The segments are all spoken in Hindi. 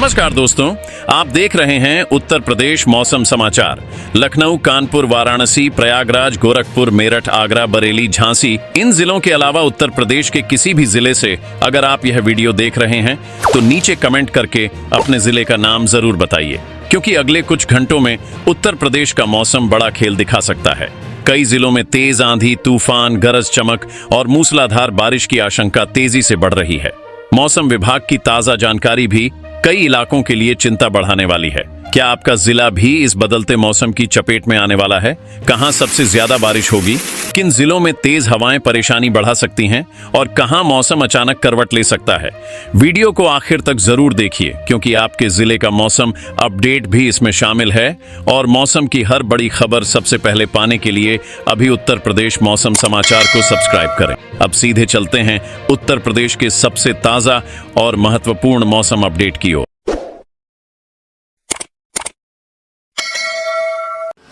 नमस्कार दोस्तों, आप देख रहे हैं उत्तर प्रदेश मौसम समाचार। लखनऊ, कानपुर, वाराणसी, प्रयागराज, गोरखपुर, मेरठ, आगरा, बरेली, झांसी, इन जिलों के अलावा उत्तर प्रदेश के किसी भी जिले से अगर आप यह वीडियो देख रहे हैं तो नीचे कमेंट करके अपने जिले का नाम जरूर बताइए, क्योंकि अगले कुछ घंटों में उत्तर प्रदेश का मौसम बड़ा खेल दिखा सकता है। कई जिलों में तेज आंधी, तूफान, गरज चमक और मूसलाधार बारिश की आशंका तेजी से बढ़ रही है। मौसम विभाग की ताजा जानकारी भी कई इलाकों के लिए चिंता बढ़ाने वाली है। क्या आपका जिला भी इस बदलते मौसम की चपेट में आने वाला है? कहां सबसे ज्यादा बारिश होगी? किन जिलों में तेज हवाएं परेशानी बढ़ा सकती हैं? और कहां मौसम अचानक करवट ले सकता है? वीडियो को आखिर तक जरूर देखिए, क्योंकि आपके जिले का मौसम अपडेट भी इसमें शामिल है। और मौसम की हर बड़ी खबर सबसे पहले पाने के लिए अभी उत्तर प्रदेश मौसम समाचार को सब्सक्राइब करें। अब सीधे चलते हैं उत्तर प्रदेश के सबसे ताजा और महत्वपूर्ण मौसम अपडेट की ओर।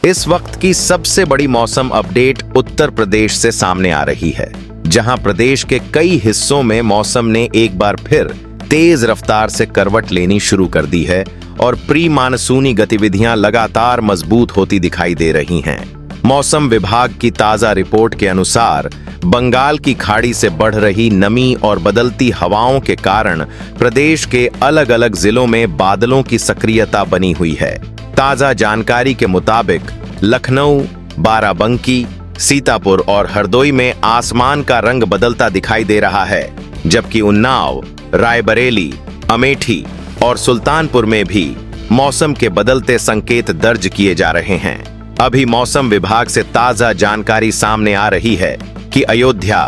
इस वक्त की सबसे बड़ी मौसम अपडेट उत्तर प्रदेश से सामने आ रही है, जहां प्रदेश के कई हिस्सों में मौसम ने एक बार फिर तेज रफ्तार से करवट लेनी शुरू कर दी है और प्री मानसूनी गतिविधियां लगातार मजबूत होती दिखाई दे रही हैं। मौसम विभाग की ताजा रिपोर्ट के अनुसार बंगाल की खाड़ी से बढ़ रही नमी और बदलती हवाओं के कारण प्रदेश के अलग अलग जिलों में बादलों की सक्रियता बनी हुई है। ताजा जानकारी के मुताबिक लखनऊ, बाराबंकी, सीतापुर और हरदोई में आसमान का रंग बदलता दिखाई दे रहा है, जबकि उन्नाव, रायबरेली, अमेठी और सुल्तानपुर में भी मौसम के बदलते संकेत दर्ज किए जा रहे हैं। अभी मौसम विभाग से ताजा जानकारी सामने आ रही है कि अयोध्या,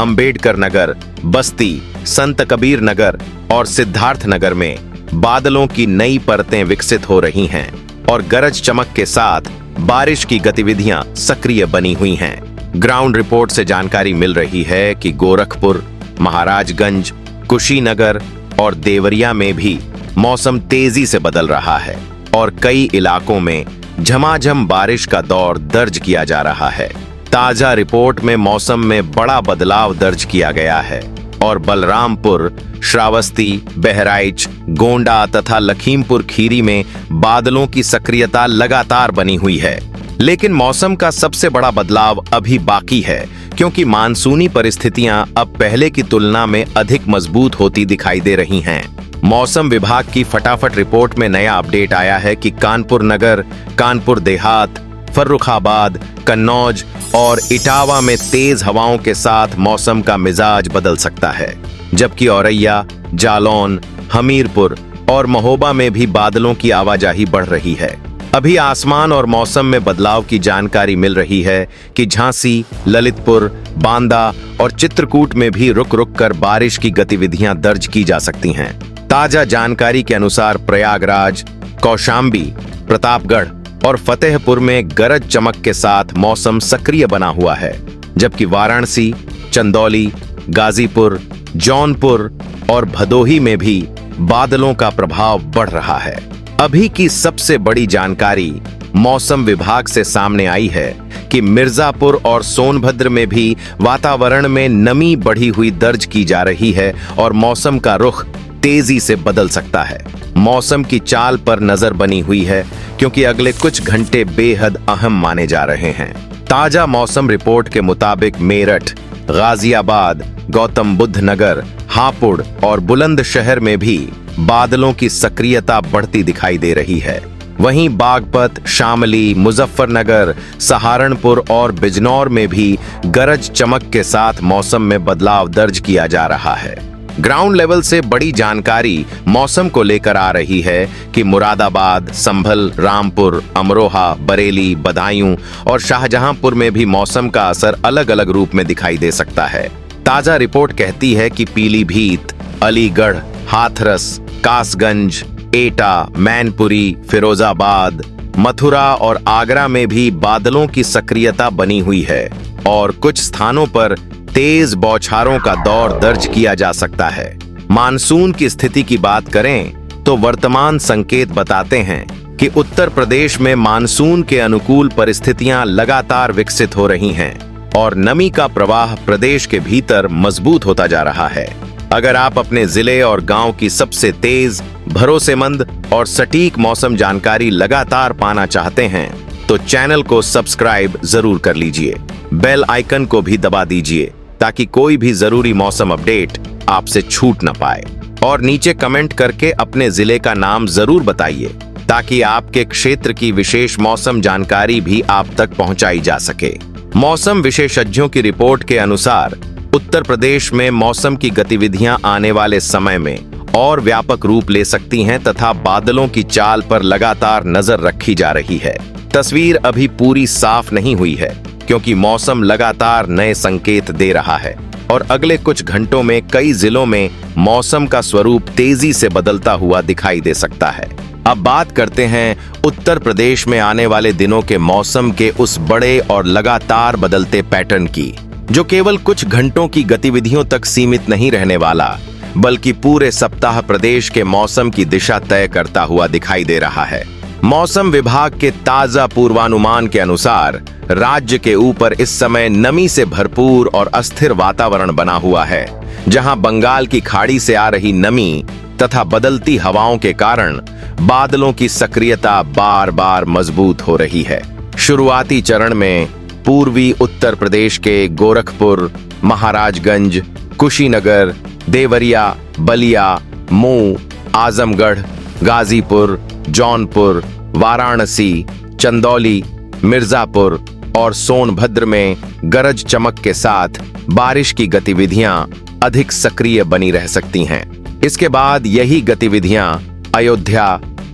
अंबेडकर नगर, बस्ती, संत कबीर नगर और सिद्धार्थ नगर में बादलों की नई परतें विकसित हो रही हैं और गरज चमक के साथ बारिश की गतिविधियां सक्रिय बनी हुई हैं। ग्राउंड रिपोर्ट से जानकारी मिल रही है कि गोरखपुर, महाराजगंज, कुशीनगर और देवरिया में भी मौसम तेजी से बदल रहा है और कई इलाकों में झमाझम बारिश का दौर दर्ज किया जा रहा है। ताजा रिपोर्ट में मौसम में बड़ा बदलाव दर्ज किया गया है और बलरामपुर, श्रावस्ती, बहराइच, गोंडा तथा लखीमपुर खीरी में बादलों की सक्रियता लगातार बनी हुई है। लेकिन मौसम का सबसे बड़ा बदलाव अभी बाकी है, क्योंकि मानसूनी परिस्थितियां अब पहले की तुलना में अधिक मजबूत होती दिखाई दे रही हैं। मौसम विभाग की फटाफट रिपोर्ट में नया अपडेट आया है कि कानपुर नगर, कानपुर देहात, फर्रुखाबाद, कन्नौज और इटावा में तेज हवाओं के साथ मौसम का मिजाज बदल सकता है, जबकि औरैया, जालौन, हमीरपुर और महोबा में भी बादलों की आवाजाही बढ़ रही है। अभी आसमान और मौसम में बदलाव की जानकारी मिल रही है कि झांसी, ललितपुर, बांदा और चित्रकूट में भी रुक रुक कर बारिश की गतिविधियां दर्ज की जा सकती हैं। ताजा जानकारी के अनुसार प्रयागराज, कौशाम्बी, प्रतापगढ़ और फतेहपुर में गरज चमक के साथ मौसम सक्रिय बना हुआ है, जबकि वाराणसी, चंदौली, गाजीपुर, जौनपुर और भदोही में भी बादलों का प्रभाव बढ़ रहा है। अभी की सबसे बड़ी जानकारी मौसम विभाग से सामने आई है कि मिर्जापुर और सोनभद्र में भी वातावरण में नमी बढ़ी हुई दर्ज की जा रही है और मौसम का रुख तेजी से बदल सकता है। मौसम की चाल पर नजर बनी हुई है, क्योंकि अगले कुछ घंटे बेहद अहम माने जा रहे हैं। ताजा मौसम रिपोर्ट के मुताबिक मेरठ, गाजियाबाद, गौतम बुद्ध नगर, हापुड़ और बुलंदशहर में भी बादलों की सक्रियता बढ़ती दिखाई दे रही है। वहीं बागपत, शामली, मुजफ्फरनगर, सहारनपुर और बिजनौर में भी गरज चमक के साथ मौसम में बदलाव दर्ज किया जा रहा है। ग्राउंड लेवल से बड़ी जानकारी मौसम को लेकर आ रही है कि मुरादाबाद, संभल, रामपुर, अमरोहा, बरेली, बदायूं और शाहजहांपुर में भी मौसम का असर अलग अलग रूप में दिखाई दे सकता है। ताजा रिपोर्ट कहती है कि पीलीभीत, अलीगढ़, हाथरस, कासगंज, एटा, मैनपुरी, फिरोजाबाद, मथुरा और आगरा में भी बादलों की सक्रियता बनी हुई है और कुछ स्थानों पर तेज बौछारों का दौर दर्ज किया जा सकता है। मानसून की स्थिति की बात करें तो वर्तमान संकेत बताते हैं कि उत्तर प्रदेश में मानसून के अनुकूल परिस्थितियां लगातार विकसित हो रही हैं और नमी का प्रवाह प्रदेश के भीतर मजबूत होता जा रहा है। अगर आप अपने जिले और गांव की सबसे तेज, भरोसेमंद और सटीक मौसम जानकारी लगातार पाना चाहते हैं तो चैनल को सब्सक्राइब जरूर कर लीजिए। बेल आइकन को भी दबा दीजिए ताकि कोई भी जरूरी मौसम अपडेट आपसे छूट न पाए। और नीचे कमेंट करके अपने जिले का नाम जरूर बताइए ताकि आपके क्षेत्र की विशेष मौसम जानकारी भी आप तक पहुंचाई जा सके। मौसम विशेषज्ञों की रिपोर्ट के अनुसार उत्तर प्रदेश में मौसम की गतिविधियां आने वाले समय में और व्यापक रूप ले सकती हैं तथा बादलों की चाल पर लगातार नजर रखी जा रही है। तस्वीर अभी पूरी साफ नहीं हुई है क्योंकि मौसम लगातार नए संकेत दे रहा है और अगले कुछ घंटों में कई जिलों में मौसम का स्वरूप तेजी से बदलता हुआ दिखाई दे सकता है। अब बात करते हैं उत्तर प्रदेश में आने वाले दिनों के मौसम के उस बड़े और लगातार बदलते पैटर्न की, जो केवल कुछ घंटों की गतिविधियों तक सीमित नहीं रहने वाला बल्कि पूरे सप्ताह प्रदेश के मौसम की दिशा तय करता हुआ दिखाई दे रहा है। मौसम विभाग के ताजा पूर्वानुमान के अनुसार राज्य के ऊपर इस समय नमी से भरपूर और अस्थिर वातावरण बना हुआ है, जहां बंगाल की खाड़ी से आ रही नमी तथा बदलती हवाओं के कारण बादलों की सक्रियता बार बार मजबूत हो रही है। शुरुआती चरण में पूर्वी उत्तर प्रदेश के गोरखपुर, महाराजगंज, कुशीनगर, देवरिया, बलिया, मऊ, आजमगढ़, गाजीपुर, जौनपुर, वाराणसी, चंदौली, मिर्जापुर और सोनभद्र में गरज चमक के साथ बारिश की गतिविधियां अधिक सक्रिय बनी रह सकती हैं। इसके बाद यही गतिविधियां अयोध्या,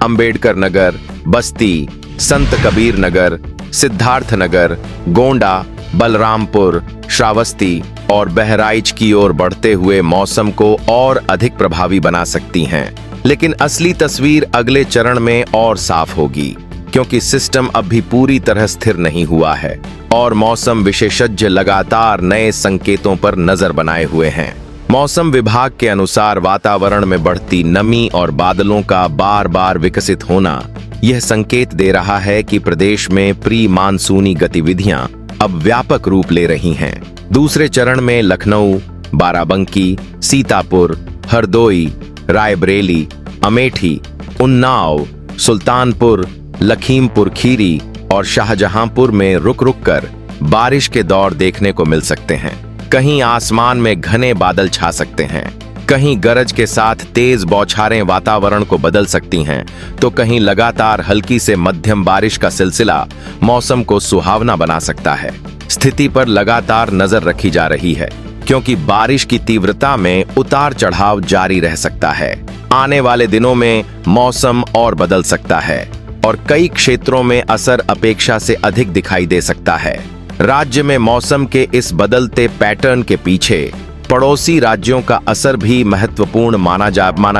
अंबेडकर नगर, बस्ती, संत कबीर नगर, सिद्धार्थ नगर, गोंडा, बलरामपुर, श्रावस्ती और बहराइच की ओर बढ़ते हुए मौसम को और अधिक प्रभावी बना सकती हैं। लेकिन असली तस्वीर अगले चरण में और साफ होगी क्योंकि सिस्टम अब भी पूरी तरह स्थिर नहीं हुआ है और मौसम विशेषज्ञ लगातार नए संकेतों पर नजर बनाए हुए हैं। मौसम विभाग के अनुसार वातावरण में बढ़ती नमी और बादलों का बार बार विकसित होना यह संकेत दे रहा है कि प्रदेश में प्री मानसूनी गतिविधियां अब व्यापक रूप ले रही हैं। दूसरे चरण में लखनऊ, बाराबंकी, सीतापुर, हरदोई, रायबरेली, अमेठी, उन्नाव, सुल्तानपुर, लखीमपुर खीरी और शाहजहांपुर में रुक रुक कर बारिश के दौर देखने को मिल सकते हैं। कहीं आसमान में घने बादल छा सकते हैं, कहीं गरज के साथ तेज बौछारें वातावरण को बदल सकती हैं, तो कहीं लगातार हल्की से मध्यम बारिश का सिलसिला मौसम को सुहावना बना सकता है। स्थिति पर लगातार नजर रखी जा रही है क्योंकि बारिश की तीव्रता में उतार चढ़ाव जारी रह सकता है। आने वाले दिनों में मौसम और बदल सकता है और कई क्षेत्रों में असर अपेक्षा से अधिक दिखाई दे सकता है। राज्य में मौसम के इस बदलते पैटर्न के पीछे पड़ोसी राज्यों का असर भी महत्वपूर्ण माना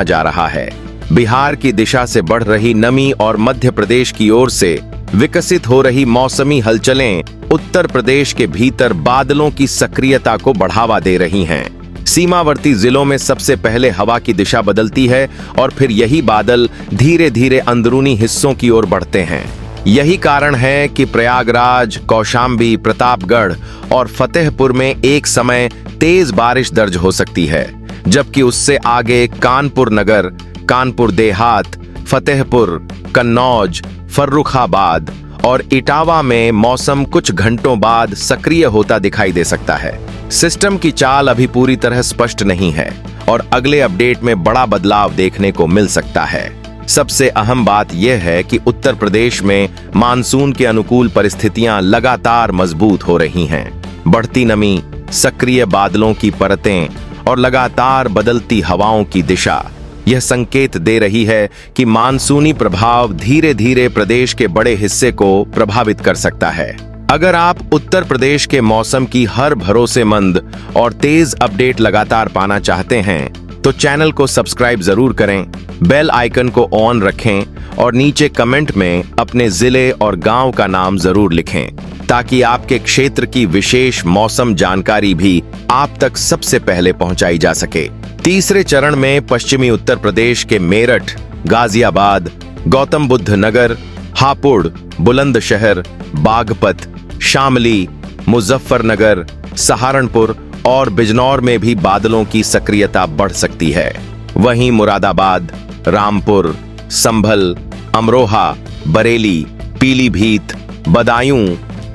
जा रहा है। बिहार की दिशा से बढ़ रही नमी और मध्य प्रदेश की ओर से विकसित हो रही मौसमी हलचलें उत्तर प्रदेश के भीतर बादलों की सक्रियता को बढ़ावा दे रही हैं। सीमावर्ती जिलों में सबसे पहले हवा की दिशा बदलती है और फिर यही बादल धीरे धीरे अंदरूनी हिस्सों की ओर बढ़ते हैं। यही कारण है कि प्रयागराज, कौशाम्बी, प्रतापगढ़ और फतेहपुर में एक समय तेज बारिश दर्ज हो सकती है, जबकि उससे आगे कानपुर नगर, कानपुर देहात, फतेहपुर, कन्नौज, फर्रुखाबाद और इटावा में मौसम कुछ घंटों बाद सक्रिय होता दिखाई दे सकता है। सिस्टम की चाल अभी पूरी तरह स्पष्ट नहीं है और अगले अपडेट में बड़ा बदलाव देखने को मिल सकता है। सबसे अहम बात यह है कि उत्तर प्रदेश में मानसून के अनुकूल परिस्थितियां लगातार मजबूत हो रही हैं। बढ़ती नमी, सक्रिय बादलों की परतें और लगातार बदलती हवाओं की दिशा यह संकेत दे रही है कि मानसूनी प्रभाव धीरे धीरे प्रदेश के बड़े हिस्से को प्रभावित कर सकता है। अगर आप उत्तर प्रदेश के मौसम की हर भरोसेमंद और तेज अपडेट लगातार पाना चाहते हैं तो चैनल को सब्सक्राइब जरूर करें, बेल आइकन को ऑन रखें और नीचे कमेंट में अपने जिले और गांव का नाम जरूर लिखें ताकि आपके क्षेत्र की विशेष मौसम जानकारी भी आप तक सबसे पहले पहुंचाई जा सके। तीसरे चरण में पश्चिमी उत्तर प्रदेश के मेरठ, गाजियाबाद, गौतम बुद्ध नगर, हापुड़, बुलंदशहर, बागपत, शामली, मुजफ्फरनगर, सहारनपुर और बिजनौर में भी बादलों की सक्रियता बढ़ सकती है। वहीं मुरादाबाद, रामपुर, संभल, अमरोहा, बरेली, पीलीभीत, बदायूं,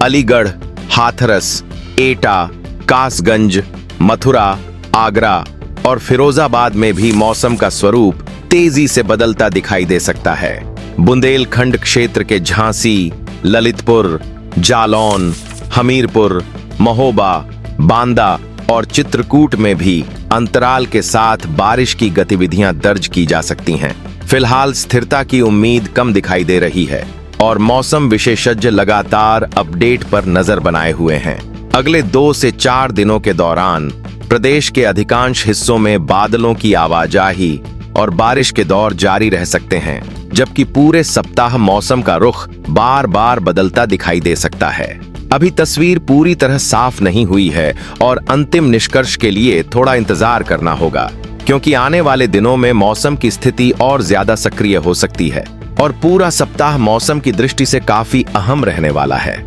अलीगढ़, हाथरस, एटा, कासगंज, मथुरा, आगरा और फिरोजाबाद में भी मौसम का स्वरूप तेजी से बदलता दिखाई दे सकता है। बुंदेलखंड क्षेत्र के झांसी, ललितपुर, जालौन, हमीरपुर, महोबा, बांदा और चित्रकूट में भी अंतराल के साथ बारिश की गतिविधियां दर्ज की जा सकती हैं। फिलहाल स्थिरता की उम्मीद कम दिखाई दे रही है और मौसम विशेषज्ञ लगातार अपडेट पर नजर बनाए हुए हैं। अगले 2 से 4 दिनों के दौरान प्रदेश के अधिकांश हिस्सों में बादलों की आवाजाही और बारिश के दौर जारी रह सकते हैं, जबकि पूरे सप्ताह मौसम का रुख बार बार बदलता दिखाई दे सकता है। अभी तस्वीर पूरी तरह साफ नहीं हुई है और अंतिम निष्कर्ष के लिए थोड़ा इंतजार करना होगा, क्योंकि आने वाले दिनों में मौसम की स्थिति और ज्यादा सक्रिय हो सकती है और पूरा सप्ताह मौसम की दृष्टि से काफी अहम रहने वाला है।